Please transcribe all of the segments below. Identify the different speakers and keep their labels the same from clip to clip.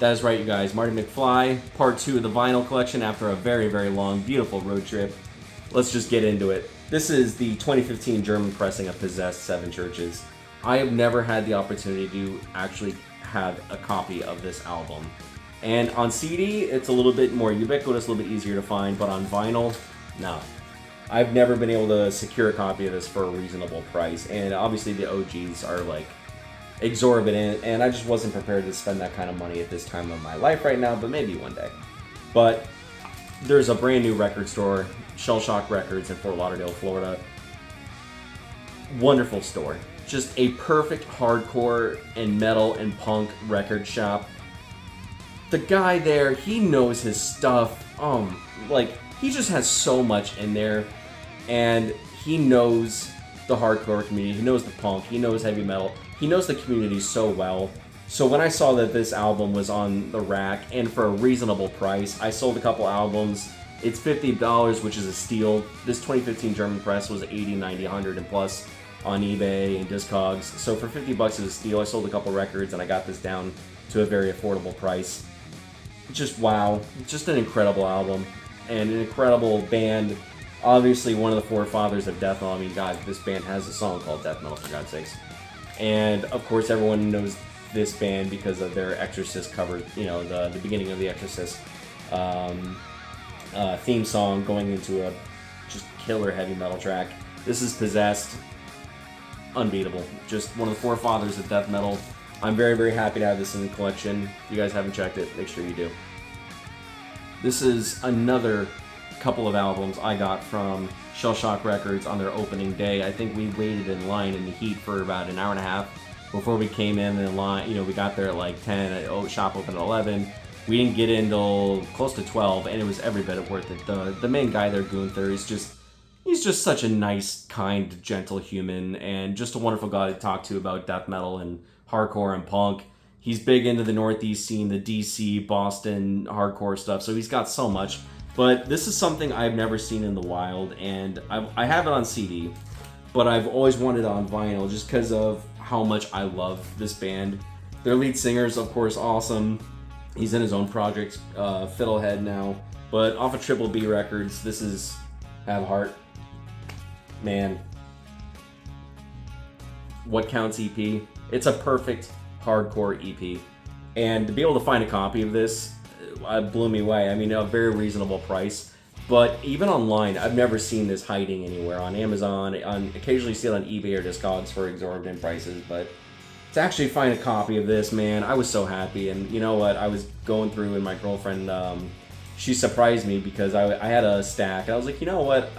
Speaker 1: That is right, you guys. Marty McFly, part 2 of the vinyl collection after a very, very long, beautiful road trip. Let's just get into it. This is the 2015 German pressing of Possessed Seven Churches. I have never had the opportunity to actually have a copy of this album. And on CD, it's a little bit more ubiquitous, a little bit easier to find, but on vinyl, no. I've never been able to secure a copy of this for a reasonable price, and obviously the OGs are like exorbitant, and I just wasn't prepared to spend that kind of money at this time of my life right now, but maybe one day. But there's a brand new record store, Shell Shock Records in Fort Lauderdale, Florida. Wonderful store. Just a perfect hardcore and metal and punk record shop. The guy there, he knows his stuff. He just has so much in there, and he knows the hardcore community, he knows the punk, he knows heavy metal, he knows the community so well. So when I saw that this album was on the rack, and for a reasonable price, I sold a couple albums. It's $50, which is a steal. This 2015 German press was $80, $90, $100 and plus on eBay and Discogs. So for $50 is a steal. I sold a couple records, and I got this down to a very affordable price. Just wow, just an incredible album. And an incredible band. Obviously one of the forefathers of death metal. I mean, God, this band has a song called Death Metal, for God's sakes. And of course everyone knows this band because of their Exorcist cover, the beginning of the Exorcist theme song going into a just killer heavy metal track. This is Possessed. Unbeatable. Just one of the forefathers of death metal. I'm very, very happy to have this in the collection. If you guys haven't checked it, make sure you do. This is another couple of albums I got from Shell Shock Records on their opening day. I think we waited in line in the heat for about an hour and a half before we came in line. We got there at like 10, shop opened at 11. We didn't get in till close to 12, and it was every bit worth it. The main guy there, Gunther, he's just such a nice, kind, gentle human, and just a wonderful guy to talk to about death metal and hardcore and punk. He's big into the Northeast scene, the DC, Boston hardcore stuff, so he's got so much. But this is something I've never seen in the wild, and I have it on CD, but I've always wanted it on vinyl just because of how much I love this band. Their lead singer's, of course, awesome. He's in his own project, Fiddlehead now. But off of Triple B Records, this is Have Heart. Man. What Counts EP? It's a perfect hardcore EP, and to be able to find a copy of this blew me away. I mean, a very reasonable price, but even online, I've never seen this hiding anywhere. On Amazon, occasionally see it on eBay or Discogs for exorbitant prices, but to actually find a copy of this, man, I was so happy. And you know what? I was going through, and my girlfriend, she surprised me because I had a stack, and I was like, you know what?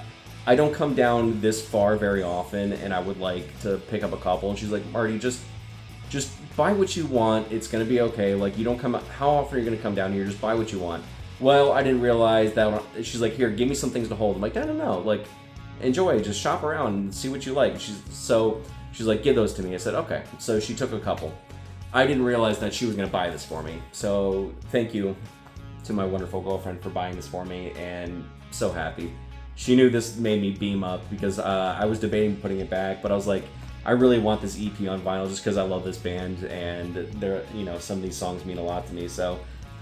Speaker 1: I don't come down this far very often, and I would like to pick up a couple. And she's like, Marty, just buy what you want. It's gonna be okay. Like, you don't come. How often are you gonna come down here? Just buy what you want. Well, I didn't realize that. She's like, here, give me some things to hold. I'm like, no. Like, enjoy. Just shop around and see what you like. She's like, give those to me. I said, okay. So she took a couple. I didn't realize that she was gonna buy this for me. So thank you to my wonderful girlfriend for buying this for me, and so happy. She knew this made me beam up because I was debating putting it back, but I was like, I really want this EP on vinyl just because I love this band, and they're, some of these songs mean a lot to me. So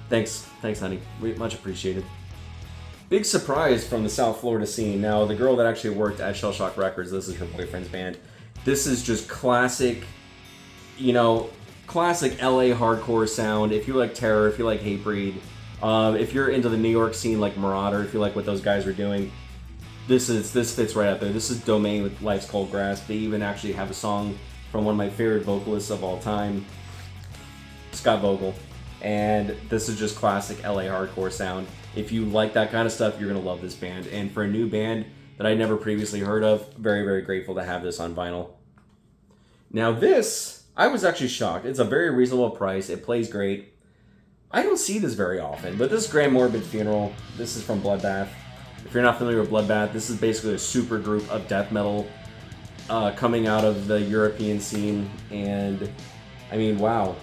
Speaker 1: thanks honey, much appreciated. Big surprise from the South Florida scene. Now, the girl that actually worked at Shell Shock Records, this is her boyfriend's band. This is just classic, classic LA hardcore sound. If you like Terror, if you like Hatebreed, if you're into the New York scene like Marauder, if you like what those guys were doing, this fits right up there. This is Domain with Life's Cold Grass. They even actually have a song from one of my favorite vocalists of all time, Scott Vogel. And this is just classic LA hardcore sound. If you like that kind of stuff, you're going to love this band. And for a new band that I never previously heard of, very, very grateful to have this on vinyl. Now this, I was actually shocked. It's a very reasonable price. It plays great. I don't see this very often, but this is Grand Morbid Funeral. This is from Bloodbath. If you're not familiar with Bloodbath, this is basically a super group of death metal coming out of the European scene. And I mean, wow.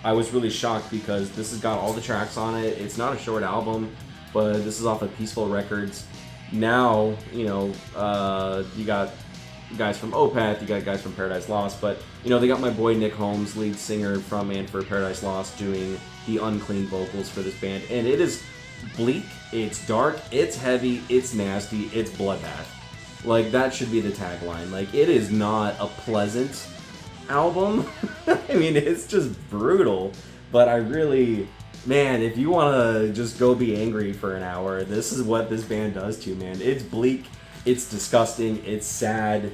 Speaker 1: I was really shocked because this has got all the tracks on it. It's not a short album, but this is off of Peaceful Records. Now, you got guys from Opeth, you got guys from Paradise Lost, but, they got my boy Nick Holmes, lead singer from And for Paradise Lost, doing the unclean vocals for this band, and it is bleak, it's dark, it's heavy, it's nasty, it's bloodbath. Like, that should be the tagline. Like, it is not a pleasant album. I mean, it's just brutal. But I really, man, if you want to just go be angry for an hour, this is what this band does to you, man. It's bleak, it's disgusting, it's sad,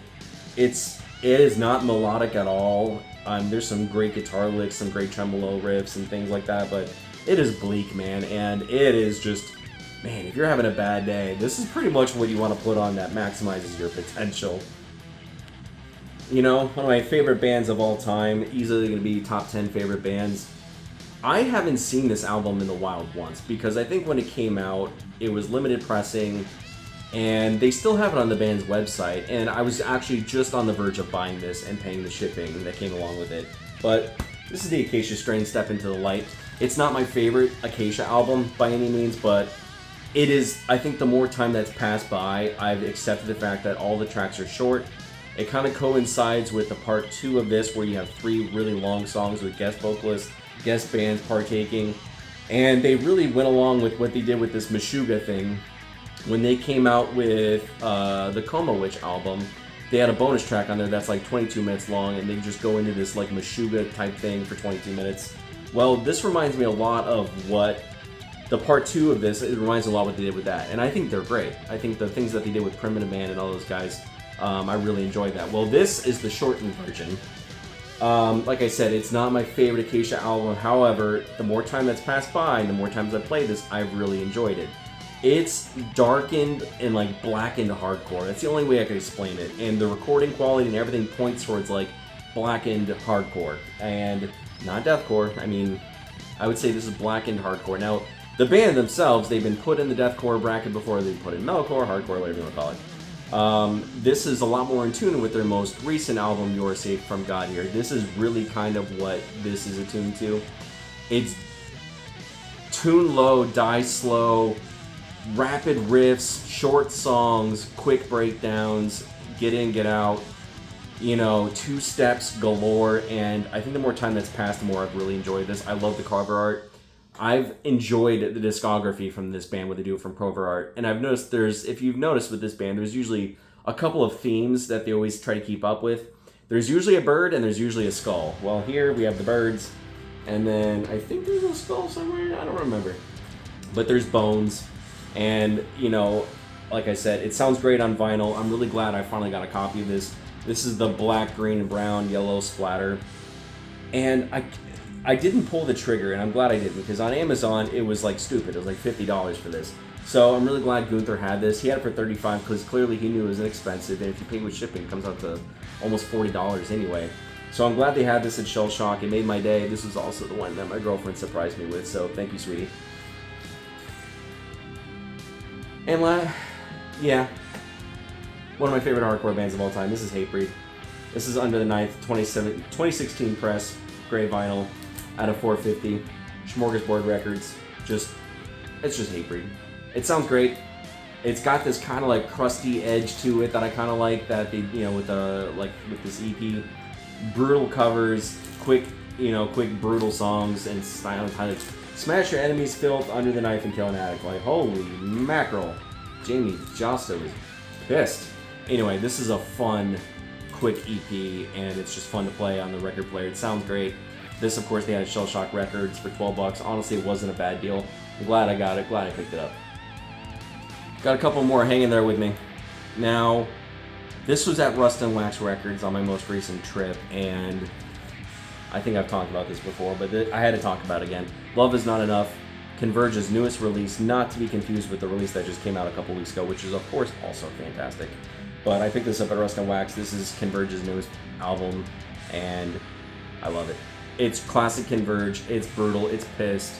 Speaker 1: it is not melodic at all. There's some great guitar licks, some great tremolo riffs and things like that, but it is bleak, man, and it is just, man, if you're having a bad day, this is pretty much what you want to put on that maximizes your potential. You know, one of my favorite bands of all time, easily going to be top 10 favorite bands. I haven't seen this album in the wild once, because I think when it came out, it was limited pressing, and they still have it on the band's website, and I was actually just on the verge of buying this and paying the shipping that came along with it. But this is the Acacia Strain, Step Into the Light. It's not my favorite Acacia album by any means, but it is, I think the more time that's passed by, I've accepted the fact that all the tracks are short. It kind of coincides with the part 2 of this, where you have 3 really long songs with guest vocalists, guest bands partaking, and they really went along with what they did with this Meshuggah thing. When they came out with the Coma Witch album, they had a bonus track on there that's like 22 minutes long, and they just go into this like Meshuggah type thing for 22 minutes. Well, this reminds me a lot of what the part 2 of this, it reminds me a lot of what they did with that, and I think they're great. I think the things that they did with Primitive Man and all those guys, I really enjoyed that. Well, this is the shortened version. Like I said, it's not my favorite Acacia album. However, the more time that's passed by and the more times I've played this, I've really enjoyed it. It's darkened and like blackened hardcore. That's the only way I can explain it. And the recording quality and everything points towards like blackened hardcore and not deathcore. I mean, I would say this is blackened hardcore. Now, the band themselves, they've been put in the deathcore bracket before. They've put in metalcore, hardcore, whatever you want to call it. This is a lot more in tune with their most recent album, You're Safe from God Here. This is really kind of what this is attuned to. It's tune low, die slow, rapid riffs, short songs, quick breakdowns, get in, get out, you know, 2 steps galore, and I think the more time that's passed, the more I've really enjoyed this. I love the cover art. I've enjoyed the discography from this band, what they do from cover art, and I've noticed if you've noticed with this band, there's usually a couple of themes that they always try to keep up with. There's usually a bird and there's usually a skull. Well, here we have the birds, and then I think there's a skull somewhere, I don't remember. But there's bones, and, you know, like I said, it sounds great on vinyl. I'm really glad I finally got a copy of this. This is the black, green, and brown, yellow splatter. And I didn't pull the trigger, and I'm glad I didn't, because on Amazon, it was like stupid. It was like $50 for this. So I'm really glad Gunther had this. He had it for $35 because clearly he knew it was inexpensive, and if you pay with shipping, it comes out to almost $40 anyway. So I'm glad they had this at Shell Shock. It made my day. This was also the one that my girlfriend surprised me with, so thank you, sweetie. And yeah, one of my favorite hardcore bands of all time. This is Hatebreed. This is Under the Knife, 2016 press, gray vinyl, out of 450, Smorgasbord Records. It's just Hatebreed. It sounds great. It's got this kind of like crusty edge to it that I kind of like. That they, you know, with this EP, brutal covers, quick brutal songs, and style kind of smash your enemies' filth, Under the Knife, and kill an addict. Like, holy mackerel, Jamie Josta was pissed. Anyway, this is a fun, quick EP, and it's just fun to play on the record player. It sounds great. This, of course, they had at Shell Shock Records for $12. Honestly, it wasn't a bad deal. I'm glad I got it. Glad I picked it up. Got a couple more hanging there with me. Now, this was at Rust and Wax Records on my most recent trip, and I think I've talked about this before, but I had to talk about it again. Love Is Not Enough, Converge's newest release, not to be confused with the release that just came out a couple weeks ago, which is, of course, also fantastic. But I picked this up at Rust and Wax. This is Converge's newest album, and I love it. It's classic Converge. It's brutal. It's pissed.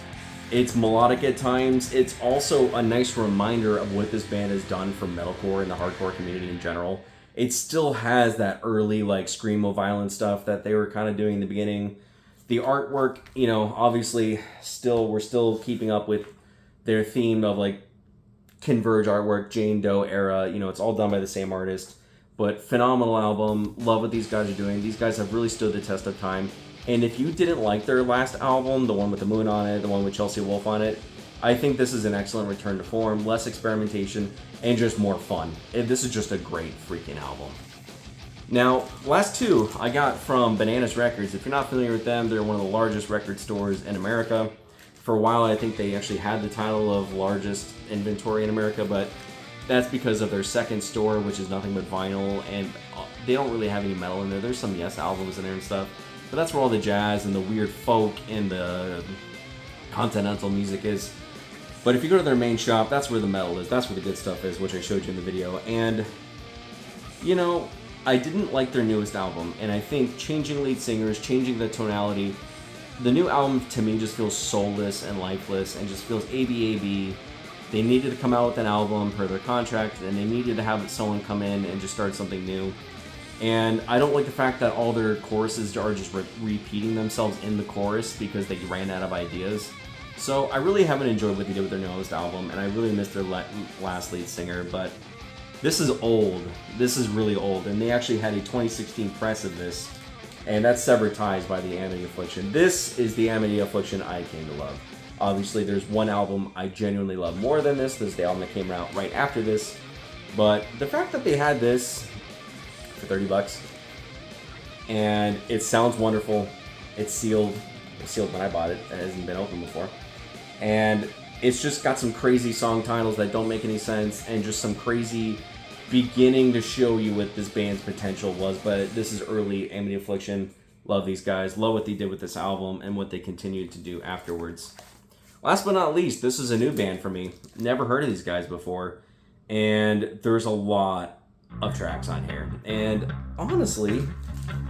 Speaker 1: It's melodic at times. It's also a nice reminder of what this band has done for metalcore and the hardcore community in general. It still has that early, like, screamo violent stuff that they were kind of doing in the beginning. The artwork, you know, obviously we're still keeping up with their theme of, like, Converge artwork, Jane Doe era. You know, it's all done by the same artist. But phenomenal album. Love what these guys are doing. These guys have really stood the test of time. And if you didn't like their last album, the one with the moon on it, the one with Chelsea Wolfe on it, I think this is an excellent return to form, less experimentation, and just more fun. And this is just a great freaking album. Now, last two I got from Bananas Records. If you're not familiar with them, they're one of the largest record stores in America. For a while, I think they actually had the title of largest inventory in America, but that's because of their second store, which is nothing but vinyl, and they don't really have any metal in there. There's some Yes albums in there and stuff, but that's where all the jazz and the weird folk and the continental music is. But if you go to their main shop, that's where the metal is. That's where the good stuff is, which I showed you in the video. And, you know, I didn't like their newest album, and I think changing lead singers, changing the tonality, the new album to me just feels soulless and lifeless and just feels ABAB. They needed to come out with an album per their contract, and they needed to have someone come in and just start something new. And I don't like the fact that all their choruses are just repeating themselves in the chorus because they ran out of ideas. So I really haven't enjoyed what they did with their newest album, and I really missed their last lead singer, but this is old. This is really old, and they actually had a 2016 press of this, and that's Severed Ties by the Amity Affliction. This is the Amity Affliction I came to love. Obviously, there's one album I genuinely love more than this. This is the album that came out right after this, but the fact that they had this for $30, and it sounds wonderful. It's sealed. It was sealed when I bought it. It hasn't been opened before, and it's just got some crazy song titles that don't make any sense, and just some crazy beginning to show you what this band's potential was. But this is early Amity Affliction. Love these guys. Love what they did with this album and what they continued to do afterwards. Last but not least, this is a new band for me. Never heard of these guys before, and there's a lot of tracks on here. And honestly,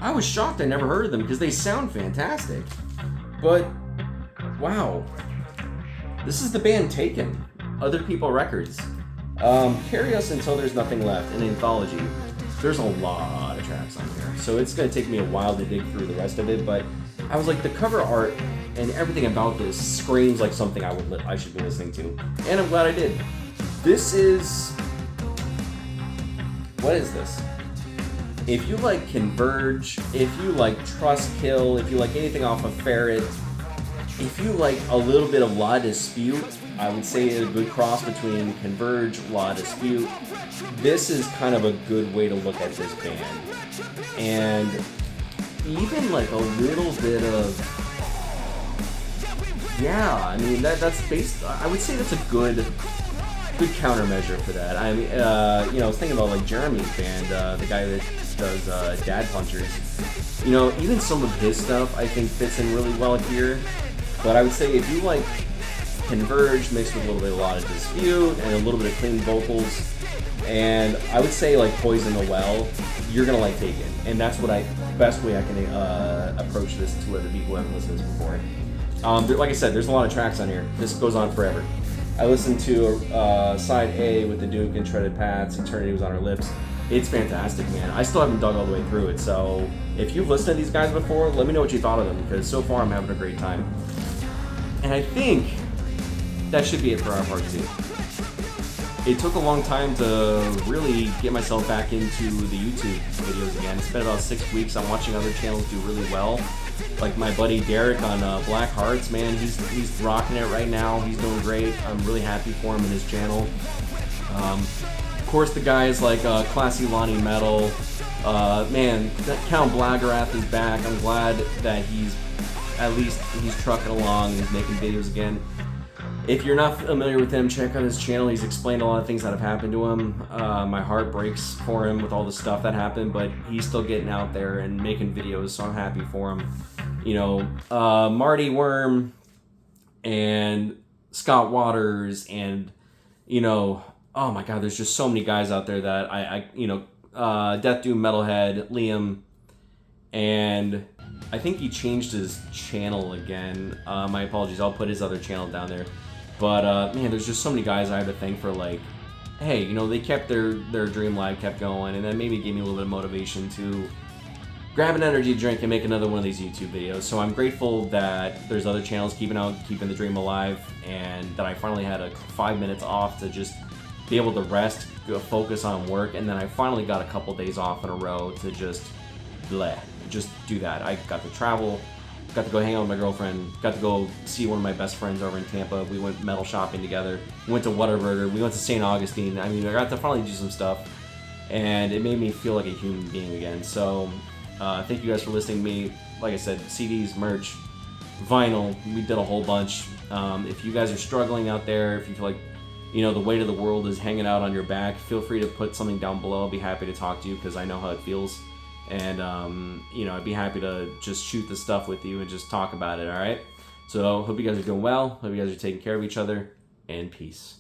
Speaker 1: I was shocked I never heard of them because they sound fantastic. But wow, this is the band Taken, Other People Records. Carry Us Until There's Nothing Left, an anthology. There's a lot of tracks on here, so it's going to take me a while to dig through the rest of it, but I was like, the cover art and everything about this screams like something I should be listening to, and I'm glad I did. This is... what is this? If you like Converge, if you like Trustkill, if you like anything off of Ferret, if you like a little bit of La Dispute, I would say it's a good cross between Converge, La Dispute. This is kind of a good way to look at this band. And even like a little bit of, yeah, I mean, that's based, I would say that's a good countermeasure for that. I mean, you know, I was thinking about like Jeremy's band, the guy that does Dad Punchers. You know, even some of his stuff I think fits in really well here. But I would say if you like Converge mixed with a little bit of La Dispute and a little bit of clean vocals, and I would say like Poison the Well, you're gonna like Taken, and that's what best way I can approach this to other people who haven't listened to this before. Like I said, there's a lot of tracks on here. This goes on forever. I listened to side A with the Duke and Shredded Pats. Eternity Was on Our Lips. It's fantastic, man. I still haven't dug all the way through it, so if you've listened to these guys before, let me know what you thought of them, because so far I'm having a great time. And I think that should be it for our part 2. It took a long time to really get myself back into the YouTube videos again. It's been about 6 weeks. I'm watching other channels do really well. Like my buddy Derek on Black Hearts, man, he's rocking it right now. He's doing great. I'm really happy for him and his channel. Of course, the guys like Classy Lonnie Metal. Man, Count Blagarath is back. I'm glad that he's trucking along and he's making videos again. If you're not familiar with him, check out his channel. He's explained a lot of things that have happened to him. My heart breaks for him with all the stuff that happened, but he's still getting out there and making videos, so I'm happy for him. You know, Marty Worm and Scott Waters and, you know, oh my God, there's just so many guys out there that Death Doom Metalhead, Liam, and I think he changed his channel again. My apologies, I'll put his other channel down there. But man, there's just so many guys I have to thank for, like, hey, you know, they kept their dream live, kept going, and then maybe gave me a little bit of motivation to grab an energy drink and make another one of these YouTube videos. So I'm grateful that there's other channels keeping the dream alive, and that I finally had 5 minutes off to just be able to rest, focus on work, and then I finally got a couple days off in a row to just do that. I got to travel, got to go hang out with my girlfriend, got to go see one of my best friends over in Tampa. We went metal shopping together. We went to Whataburger. We went to St. Augustine. I mean, I got to finally do some stuff, and it made me feel like a human being again. So thank you guys for listening to me. Like I said, CDs, merch, vinyl, we did a whole bunch. If you guys are struggling out there, if you feel like, you know, the weight of the world is hanging out on your back, feel free to put something down below. I'll be happy to talk to you because I know how it feels. And, you know, I'd be happy to just shoot the stuff with you and just talk about it, all right? So hope you guys are doing well. Hope you guys are taking care of each other, and peace.